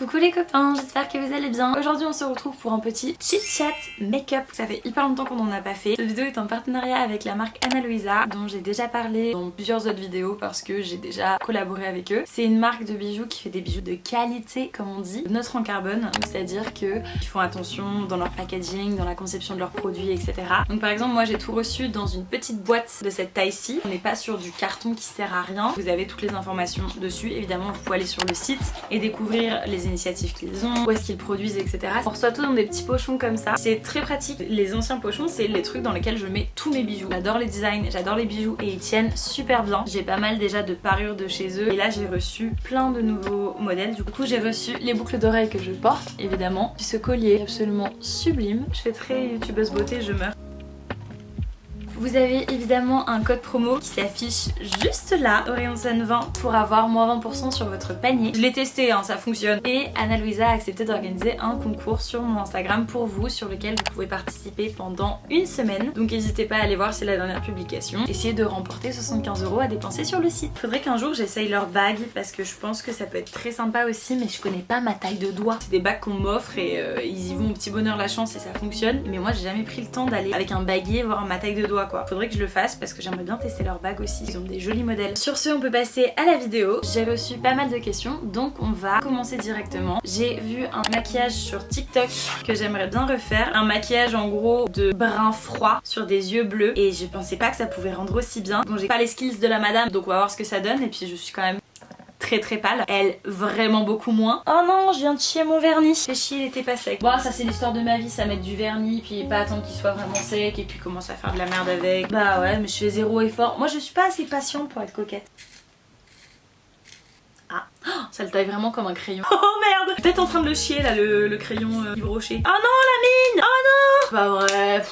Coucou les copains, j'espère que vous allez bien. Aujourd'hui on se retrouve pour un petit chit chat make-up. Ça fait hyper longtemps qu'on en a pas fait. Cette vidéo est en partenariat avec la marque Ana Luisa, dont j'ai déjà parlé dans plusieurs autres vidéos parce que j'ai déjà collaboré avec eux. C'est une marque de bijoux qui fait des bijoux de qualité, comme on dit, neutre en carbone. C'est-à-dire qu'ils font attention dans leur packaging, dans la conception de leurs produits, etc. Donc par exemple moi j'ai tout reçu dans une petite boîte de cette taille-ci. On n'est pas sur du carton qui sert à rien. Vous avez toutes les informations dessus. Évidemment vous pouvez aller sur le site et découvrir les initiatives qu'ils ont, où est-ce qu'ils produisent, etc. On reçoit tout dans des petits pochons comme ça. C'est très pratique. Les anciens pochons, c'est les trucs dans lesquels je mets tous mes bijoux. J'adore les designs, j'adore les bijoux et ils tiennent super bien. J'ai pas mal déjà de parures de chez eux et là j'ai reçu plein de nouveaux modèles. Du coup j'ai reçu les boucles d'oreilles que je porte évidemment, puis ce collier absolument sublime. Je fais très youtubeuse beauté, je meurs. Vous avez évidemment un code promo qui s'affiche juste là, Orionson20, pour avoir moins 20% sur votre panier. Je l'ai testé, hein, ça fonctionne. Et Ana Luisa a accepté d'organiser un concours sur mon Instagram pour vous, sur lequel vous pouvez participer pendant une semaine. Donc n'hésitez pas à aller voir, c'est la dernière publication. Essayez de remporter 75 € à dépenser sur le site. Faudrait qu'un jour j'essaye leur bague parce que je pense que ça peut être très sympa aussi, mais je connais pas ma taille de doigt. C'est des bagues qu'on m'offre et ils y vont au petit bonheur la chance et ça fonctionne. Mais moi j'ai jamais pris le temps d'aller avec un baguier voir ma taille de doigt. Faudrait que je le fasse parce que j'aimerais bien tester leurs bagues aussi, ils ont des jolis modèles. Sur ce on peut passer à la vidéo. J'ai reçu pas mal de questions donc on va commencer directement. J'ai vu un maquillage sur TikTok que j'aimerais bien refaire. Un maquillage en gros de brun froid sur des yeux bleus et je pensais pas que ça pouvait rendre aussi bien. Bon j'ai pas les skills de la madame donc on va voir ce que ça donne et puis je suis quand même très pâle, elle vraiment beaucoup moins. Oh non, je viens de chier mon vernis. Fais chier, il était pas sec. Bon, ça c'est l'histoire de ma vie, ça mettre du vernis puis pas attendre qu'il soit vraiment sec et puis commencer à faire de la merde avec. Bah ouais, mais je fais zéro effort. Moi je suis pas assez patiente pour être coquette. Ah, oh, ça le taille vraiment comme un crayon. Oh merde, peut-être en train de le chier là, le crayon Yves Rocher. Oh non, la mine. Oh non. Pas vrai.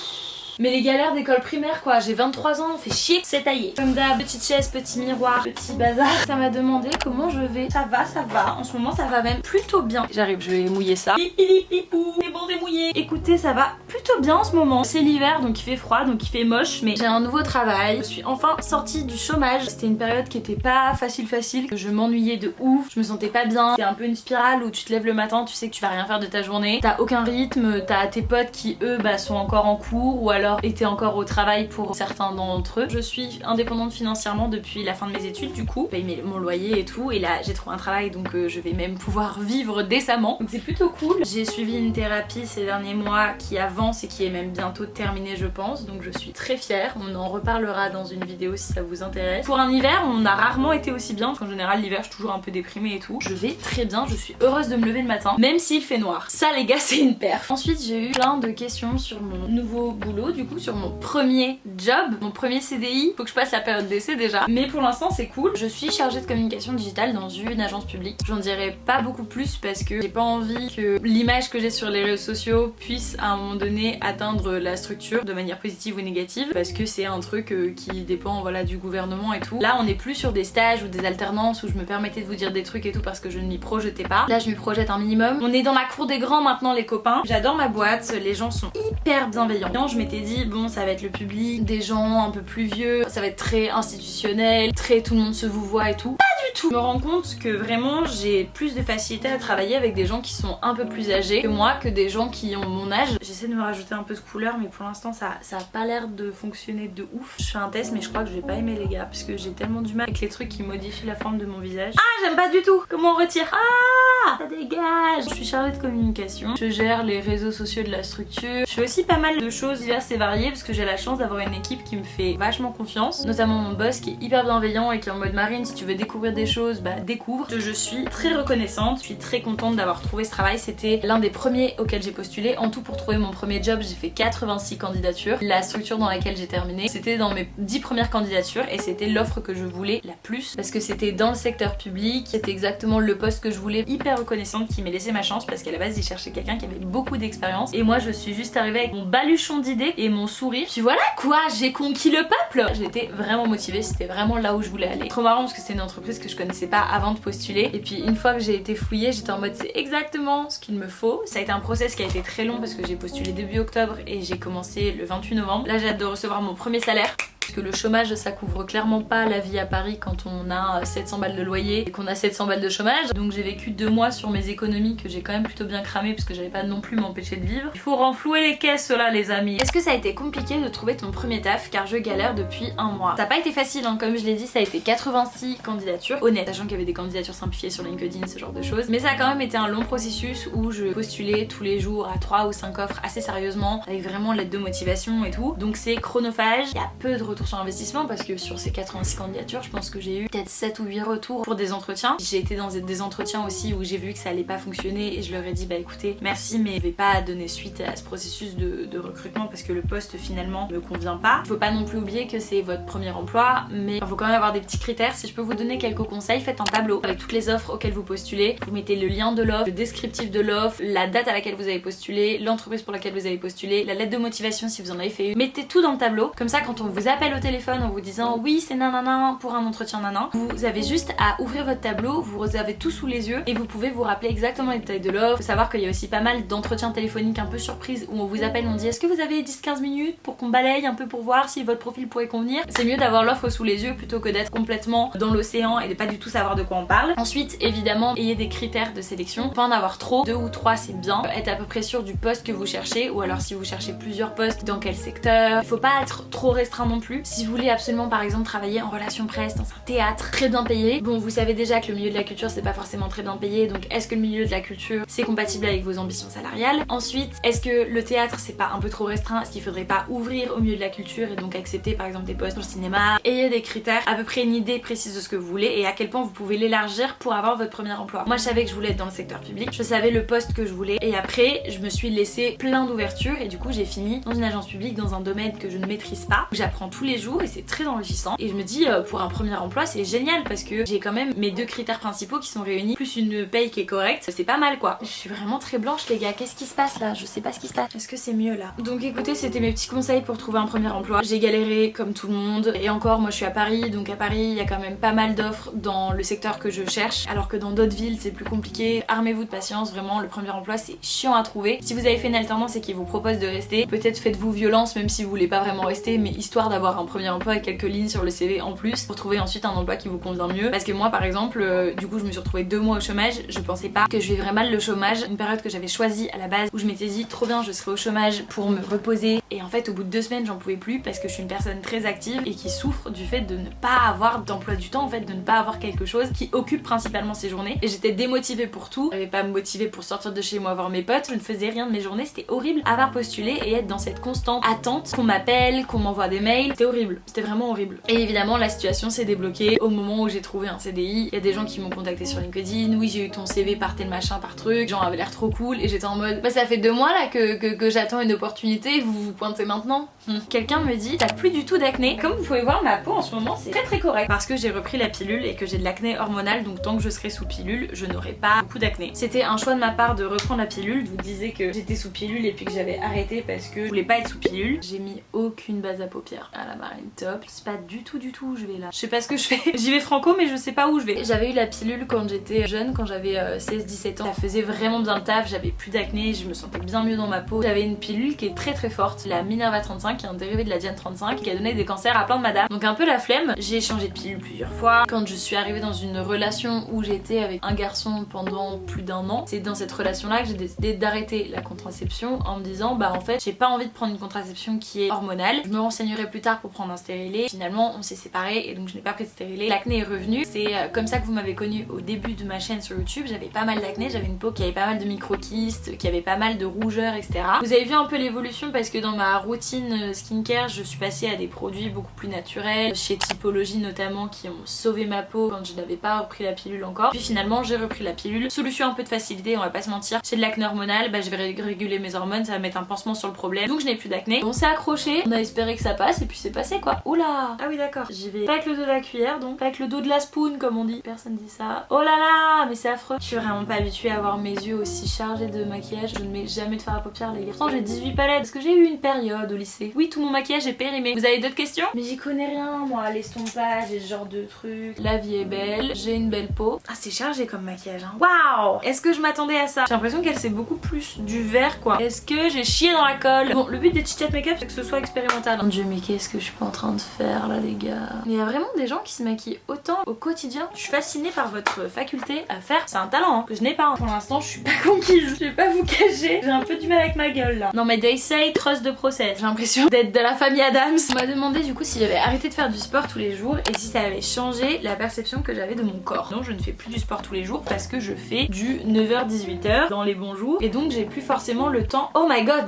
Mais les galères d'école primaire quoi, j'ai 23 ans, fait chier, c'est taillé. Comme d'hab, petite chaise, petit miroir, petit bazar. Ça m'a demandé comment je vais. Ça va, en ce moment ça va même plutôt bien. J'arrive, je vais mouiller ça. Pipou, c'est bon, c'est mouillé. Écoutez, ça va plutôt bien en ce moment. C'est l'hiver donc il fait froid, donc il fait moche, mais j'ai un nouveau travail. Je suis enfin sortie du chômage. C'était une période qui était pas facile, que je m'ennuyais de ouf, je me sentais pas bien. C'est un peu une spirale où tu te lèves le matin, tu sais que tu vas rien faire de ta journée. T'as aucun rythme, t'as tes potes qui eux sont encore en cours ou alors étaient encore au travail pour certains d'entre eux. Je suis indépendante financièrement depuis la fin de mes études du coup, je paye mon loyer et tout et là j'ai trouvé un travail donc je vais même pouvoir vivre décemment donc c'est plutôt cool. J'ai suivi une thérapie ces derniers mois qui avance et qui est même bientôt terminée je pense donc je suis très fière. On en reparlera dans une vidéo si ça vous intéresse. Pour un hiver on a rarement été aussi bien parce qu'en général l'hiver je suis toujours un peu déprimée et tout. Je vais très bien, je suis heureuse de me lever le matin même s'il fait noir. Ça les gars c'est une perf. Ensuite j'ai eu plein de questions sur mon nouveau boulot du coup, sur mon premier job, mon premier CDI. Faut que je passe la période d'essai déjà. Mais pour l'instant c'est cool. Je suis chargée de communication digitale dans une agence publique. J'en dirai pas beaucoup plus parce que j'ai pas envie que l'image que j'ai sur les réseaux sociaux puisse à un moment donné atteindre la structure de manière positive ou négative. Parce que c'est un truc qui dépend voilà, du gouvernement et tout. Là on est plus sur des stages ou des alternances où je me permettais de vous dire des trucs et tout parce que je ne m'y projetais pas. Là je m'y projette un minimum. On est dans la cour des grands maintenant les copains. J'adore ma boîte, les gens sont hyper bienveillants. Je m'étais dit bon ça va être le public, des gens un peu plus vieux, ça va être très institutionnel, très tout le monde se vous voit et tout. Pas du tout. Je me rends compte que vraiment j'ai plus de facilité à travailler avec des gens qui sont un peu plus âgés que moi, que des gens qui ont mon âge. J'essaie de me rajouter un peu de couleur mais pour l'instant ça a pas l'air de fonctionner de ouf. Je fais un test mais je crois que je vais pas aimer les gars parce que j'ai tellement du mal avec les trucs qui modifient la forme de mon visage. Ah j'aime pas du tout. Comment on retire? Ah ça dégage. Je suis chargée de communication, je gère les réseaux sociaux de la structure. Je fais aussi pas mal de choses diverses et variées parce que j'ai la chance d'avoir une équipe qui me fait vachement confiance, notamment mon boss qui est hyper bienveillant et qui est en mode Marine si tu veux découvrir des choses bah découvre. Je suis très reconnaissante, je suis très contente d'avoir trouvé ce travail. C'était l'un des premiers auxquels j'ai postulé. En tout pour trouver mon premier job j'ai fait 86 candidatures. La structure dans laquelle j'ai terminé c'était dans mes 10 premières candidatures et c'était l'offre que je voulais la plus parce que c'était dans le secteur public, c'était exactement le poste que je voulais. Hyper reconnaissante qui m'ait laissé ma chance parce qu'à la base il cherchait quelqu'un qui avait beaucoup d'expérience et moi je suis juste arrivée avec mon baluchon d'idées et mon sourire. Puis voilà quoi, j'ai conquis le peuple. J'étais vraiment motivée, c'était vraiment là où je voulais aller. Trop marrant parce que c'est une entreprise que je connaissais pas avant de postuler et puis une fois que j'ai été fouillée j'étais en mode c'est exactement ce qu'il me faut. Ça a été un process qui a été très long parce que j'ai postulé début octobre et j'ai commencé le 28 novembre. Là j'ai hâte de recevoir mon premier salaire. parce que le chômage ça couvre clairement pas la vie à Paris quand on a 700 balles de loyer et qu'on a 700 balles de chômage. Donc j'ai vécu 2 mois sur mes économies que j'ai quand même plutôt bien cramé parce que j'avais pas non plus m'empêcher de vivre. Il faut renflouer les caisses là les amis. Est-ce que ça a été compliqué de trouver ton premier taf, car je galère depuis 1 mois? Ça a pas été facile hein, comme je l'ai dit, ça a été 86 candidatures honnêtes, sachant qu'il y avait des candidatures simplifiées sur LinkedIn, ce genre de choses. Mais ça a quand même été un long processus où je postulais tous les jours à 3 ou 5 offres assez sérieusement, avec vraiment l'aide de motivation et tout. Donc c'est chronophage, il y a peu de retour sur investissement parce que sur ces 86 candidatures, je pense que j'ai eu peut-être 7 ou 8 retours pour des entretiens. J'ai été dans des entretiens aussi où j'ai vu que ça allait pas fonctionner et je leur ai dit bah écoutez merci mais je vais pas donner suite à ce processus de recrutement parce que le poste finalement me convient pas. Faut pas non plus oublier que c'est votre premier emploi, mais il faut quand même avoir des petits critères. Si je peux vous donner quelques conseils, faites un tableau avec toutes les offres auxquelles vous postulez. Vous mettez le lien de l'offre, le descriptif de l'offre, la date à laquelle vous avez postulé, l'entreprise pour laquelle vous avez postulé, la lettre de motivation si vous en avez fait une. Mettez tout dans le tableau, comme ça quand on vous appelle au téléphone en vous disant oui c'est nanana pour un entretien nanan, vous avez juste à ouvrir votre tableau, vous avez tout sous les yeux et vous pouvez vous rappeler exactement les détails de l'offre. Faut savoir qu'il y a aussi pas mal d'entretiens téléphoniques un peu surprises où on vous appelle, on dit est-ce que vous avez 10-15 minutes pour qu'on balaye un peu pour voir si votre profil pourrait convenir. C'est mieux d'avoir l'offre sous les yeux plutôt que d'être complètement dans l'océan et de pas du tout savoir de quoi on parle. Ensuite évidemment ayez des critères de sélection, pas en avoir trop, 2 ou 3 c'est bien. Être à peu près sûr du poste que vous cherchez, ou alors si vous cherchez plusieurs postes, dans quel secteur. Il faut pas être trop restreint non plus. Si vous voulez absolument par exemple travailler en relation presse dans un théâtre très bien payé, bon vous savez déjà que le milieu de la culture c'est pas forcément très bien payé, donc est-ce que le milieu de la culture c'est compatible avec vos ambitions salariales? Ensuite est-ce que le théâtre c'est pas un peu trop restreint? Est-ce qu'il faudrait pas ouvrir au milieu de la culture et donc accepter par exemple des postes dans le cinéma? Ayez des critères, à peu près une idée précise de ce que vous voulez et à quel point vous pouvez l'élargir pour avoir votre premier emploi. Moi je savais que je voulais être dans le secteur public, je savais le poste que je voulais et après je me suis laissé plein d'ouvertures et du coup j'ai fini dans une agence publique dans un domaine que je ne maîtrise pas. J'apprends tous les jours et c'est très enrichissant et je me dis pour un premier emploi c'est génial parce que j'ai quand même mes 2 critères principaux qui sont réunis plus une paye qui est correcte, c'est pas mal quoi. Je suis vraiment très blanche les gars, qu'est-ce qui se passe là? Je sais pas ce qui se passe. Est-ce que c'est mieux là? Donc écoutez, c'était mes petits conseils pour trouver un premier emploi. J'ai galéré comme tout le monde et encore moi je suis à Paris, donc à Paris il y a quand même pas mal d'offres dans le secteur que je cherche alors que dans d'autres villes c'est plus compliqué. Armez-vous de patience, vraiment le premier emploi c'est chiant à trouver. Si vous avez fait une alternance et qu'ils vous proposent de rester, peut-être faites-vous violence même si vous voulez pas vraiment rester, mais histoire d'avoir un premier emploi et quelques lignes sur le CV en plus pour trouver ensuite un emploi qui vous convient mieux. Parce que moi par exemple du coup je me suis retrouvée 2 mois au chômage, je pensais pas que je vivrais mal le chômage, une période que j'avais choisie à la base où je m'étais dit trop bien je serai au chômage pour me reposer et en fait au bout de 2 semaines j'en pouvais plus parce que je suis une personne très active et qui souffre du fait de ne pas avoir d'emploi du temps, en fait de ne pas avoir quelque chose qui occupe principalement ses journées et j'étais démotivée pour tout, j'avais pas me motiver pour sortir de chez moi voir mes potes, je ne faisais rien de mes journées, c'était horrible. Avoir postulé et être dans cette constante attente qu'on m'appelle, qu'on m'envoie des mails, c'était horrible, c'était vraiment horrible. Et évidemment la situation s'est débloquée au moment où j'ai trouvé un CDI, il y a des gens qui m'ont contacté sur LinkedIn, oui j'ai eu ton CV par tel machin par truc, les gens avaient l'air trop cool et j'étais en mode bah ça fait 2 mois là que j'attends une opportunité, vous vous pointez maintenant. Quelqu'un me dit t'as plus du tout d'acné. Comme vous pouvez voir ma peau en ce moment c'est très correct parce que j'ai repris la pilule et que j'ai de l'acné hormonal, donc tant que je serai sous pilule je n'aurai pas beaucoup d'acné. C'était un choix de ma part de reprendre la pilule, je vous disais que j'étais sous pilule et puis que j'avais arrêté parce que je voulais pas être sous pilule. J'ai mis aucune base à paupières à la Marine Top, je sais pas du tout où je vais là, je sais pas ce que je fais. J'y vais franco mais je sais pas où je vais. J'avais eu la pilule quand j'étais jeune, quand j'avais 16-17 ans, ça faisait vraiment bien le taf, j'avais plus d'acné, je me sentais bien mieux dans ma peau. J'avais une pilule qui est très forte, la Minerva 35 qui est un dérivé de la Diane 35 qui a donné des cancers à plein de madames, donc un peu la flemme. J'ai changé de pilule plusieurs fois. Quand je suis arrivée dans une relation où j'étais avec un garçon pendant plus d'1 an, c'est dans cette relation là que j'ai décidé d'arrêter la contraception en me disant bah en fait j'ai pas envie de prendre une contraception qui est hormonale, je me renseignerai plus tard pour prendre un stérilet. Finalement on s'est séparés et donc je n'ai pas pris de stérilet. L'acné est revenu, c'est comme ça que vous m'avez connue au début de ma chaîne sur YouTube. J'avais pas mal d'acné, j'avais une peau qui avait pas mal de micro-kystes, qui avait pas mal de rougeurs etc. Vous avez vu un peu l'évolution parce que dans ma routine skincare je suis passée à des produits beaucoup plus naturels, chez Typologie notamment, qui ont sauvé ma peau quand je n'avais pas repris la pilule encore. Puis finalement j'ai repris la pilule, solution un peu de facilité, on va pas se mentir, j'ai de l'acné hormonal, bah je vais réguler mes hormones, ça va mettre un pansement sur le problème, donc je n'ai plus d'acné. On s'est accroché, on a espéré que ça passe et puis c'est passé quoi. Oula, ah oui d'accord, j'y vais pas avec le dos de la cuillère donc, pas avec le dos de la spoon comme on dit, personne dit ça. Oh là là, mais c'est affreux. Je suis vraiment pas habituée à avoir mes yeux aussi chargés de maquillage, je ne mets jamais de fard à paupières les gars. Pourtant j'ai 18 palettes parce que j'ai eu une période au lycée. Oui, tout mon maquillage est périmé. Vous avez d'autres questions? Mais j'y connais rien moi, l'estompage et ce genre de trucs. La vie est belle, j'ai une belle peau. Ah c'est chargé comme maquillage hein. Waouh, est-ce que je m'attendais à ça? J'ai l'impression qu'elle c'est beaucoup plus du vert quoi. Est-ce que j'ai chié dans la colle? Bon, le but des Chit Chat Makeup c'est que ce soit expérimental. Mon dieu mais qu'est-ce que que je suis pas en train de faire là les gars? Il y a vraiment des gens qui se maquillent autant au quotidien. Je suis fascinée par votre faculté à faire. C'est un talent hein, que je n'ai pas. Hein. Pour l'instant je suis pas conquise. Je vais pas vous cacher. J'ai un peu du mal avec ma gueule là. Non mais they say trust the process. J'ai l'impression d'être de la famille Adams. On m'a demandé du coup si j'avais arrêté de faire du sport tous les jours et si ça avait changé la perception que j'avais de mon corps. Non, je ne fais plus du sport tous les jours parce que je fais du 9h-18h dans les bons jours et donc j'ai plus forcément le temps. Oh my god!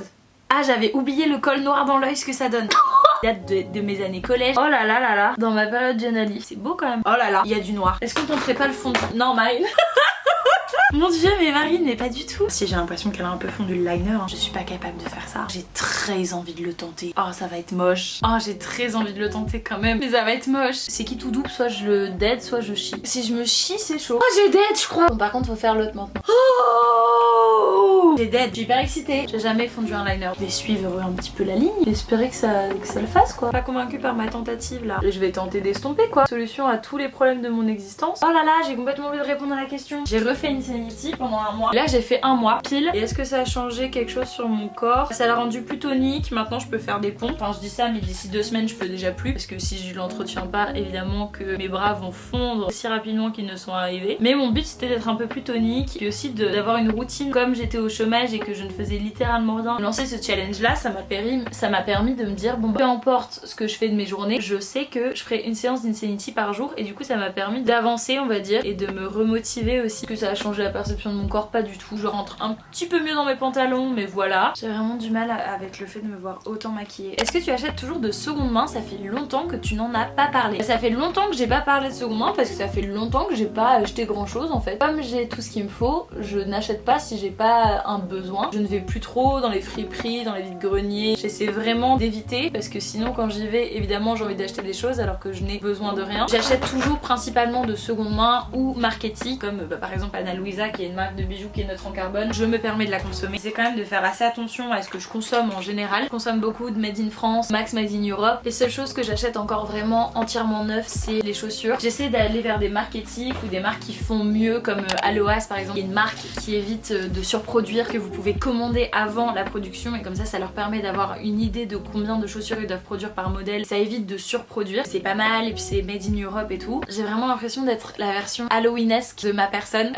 Ah, j'avais oublié le col noir dans l'œil, ce que ça donne. Date de mes années collège. Oh là là là là. Dans ma période journaliste. C'est beau quand même. Oh là là, il y a du noir. Est-ce qu'on tenterait pas le fond de... Non, Marine. Mon dieu, mais Marine, mais pas du tout. Si j'ai l'impression qu'elle a un peu fondu le liner, hein. Je suis pas capable de faire ça. J'ai très envie de le tenter. Oh, ça va être moche. Oh, j'ai très envie de le tenter quand même. Mais ça va être moche. C'est qui tout double, soit je le dead, soit je chie. Si je me chie, c'est chaud. Oh, j'ai dead, je crois. Bon, par contre, faut faire l'autre maintenant. Oh, j'ai dead. Je suis hyper excitée. J'ai jamais fondu un liner. Je vais suivre un petit peu la ligne. J'espérais que ça le fasse, quoi. Pas convaincue par ma tentative, là. Et je vais tenter d'estomper, quoi. Solution à tous les problèmes de mon existence. Oh là là, j'ai complètement oublié de répondre à la question. J'ai refait une Insanity pendant un mois. Là, j'ai fait un mois pile. Et est-ce que ça a changé quelque chose sur mon corps? Ça l'a rendu plus tonique. Maintenant, je peux faire des pompes. Enfin, je dis ça, mais d'ici 2 semaines, je peux déjà plus. Parce que si je l'entretiens pas, évidemment que mes bras vont fondre aussi rapidement qu'ils ne sont arrivés. Mais mon but, c'était d'être un peu plus tonique. Et aussi d'avoir une routine. Comme j'étais au chômage et que je ne faisais littéralement rien. Lancer ce challenge-là, ça m'a permis de me dire, bon, bah, peu importe ce que je fais de mes journées, je sais que je ferai une séance d'Insanity par jour. Et du coup, ça m'a permis d'avancer, on va dire, et de me remotiver aussi. Que ça a changé la perception de mon corps, pas du tout. Je rentre un petit peu mieux dans mes pantalons, mais voilà. J'ai vraiment du mal avec le fait de me voir autant maquillée. Est-ce que tu achètes toujours de seconde main? Ça fait longtemps que tu n'en as pas parlé. Ça fait longtemps que j'ai pas parlé de seconde main parce que ça fait longtemps que j'ai pas acheté grand chose en fait. Comme j'ai tout ce qu'il me faut, je n'achète pas si j'ai pas un besoin. Je ne vais plus trop dans les friperies, dans les vides-greniers. J'essaie vraiment d'éviter parce que sinon quand j'y vais, évidemment j'ai envie d'acheter des choses alors que je n'ai besoin de rien. J'achète toujours principalement de seconde main ou marketing comme par exemple Ana Luisa qui est une marque de bijoux qui est neutre en carbone. Je me permets de la consommer. C'est quand même de faire assez attention à ce que je consomme en général. Je consomme beaucoup de Made in France, Max Made in Europe. Les seules choses que j'achète encore vraiment entièrement neuves, c'est les chaussures. J'essaie d'aller vers des marques éthiques ou des marques qui font mieux comme Aloas par exemple. Il y a une marque qui évite de surproduire, que vous pouvez commander avant la production et comme ça leur permet d'avoir une idée de combien de chaussures ils doivent produire par modèle. Ça évite de surproduire. C'est pas mal et puis c'est Made in Europe et tout. J'ai vraiment l'impression d'être la version Halloweenesque de ma personne.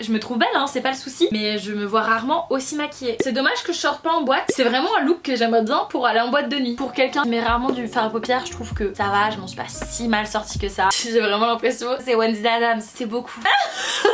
Je me trouve belle hein, c'est pas le souci, mais je me vois rarement aussi maquillée. C'est dommage que je sorte pas en boîte. C'est vraiment un look que j'aimerais bien pour aller en boîte de nuit. Pour quelqu'un qui met rarement du fard à paupières, je trouve que ça va, je m'en suis pas si mal sortie que ça. J'ai vraiment l'impression c'est Wednesday Addams, c'est beaucoup.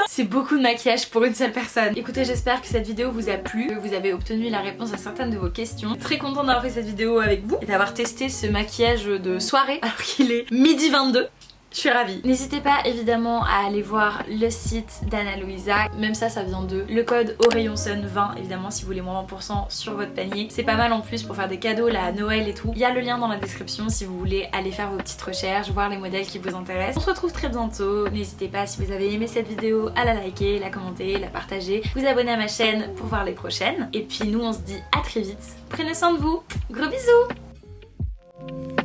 C'est beaucoup de maquillage pour une seule personne. Écoutez, j'espère que cette vidéo vous a plu, que vous avez obtenu la réponse à certaines de vos questions. Très contente d'avoir fait cette vidéo avec vous et d'avoir testé ce maquillage de soirée alors qu'il est midi 22. Je suis ravie. N'hésitez pas évidemment à aller voir le site d'Ana Luisa. Même ça vient de le code au rayon sun 20 évidemment si vous voulez moins 20% sur votre panier. C'est pas mal en plus pour faire des cadeaux là à Noël et tout. Il y a le lien dans la description si vous voulez aller faire vos petites recherches, voir les modèles qui vous intéressent. On se retrouve très bientôt. N'hésitez pas si vous avez aimé cette vidéo à la liker, la commenter, la partager, vous abonner à ma chaîne pour voir les prochaines. Et puis nous on se dit à très vite. Prenez soin de vous. Gros bisous.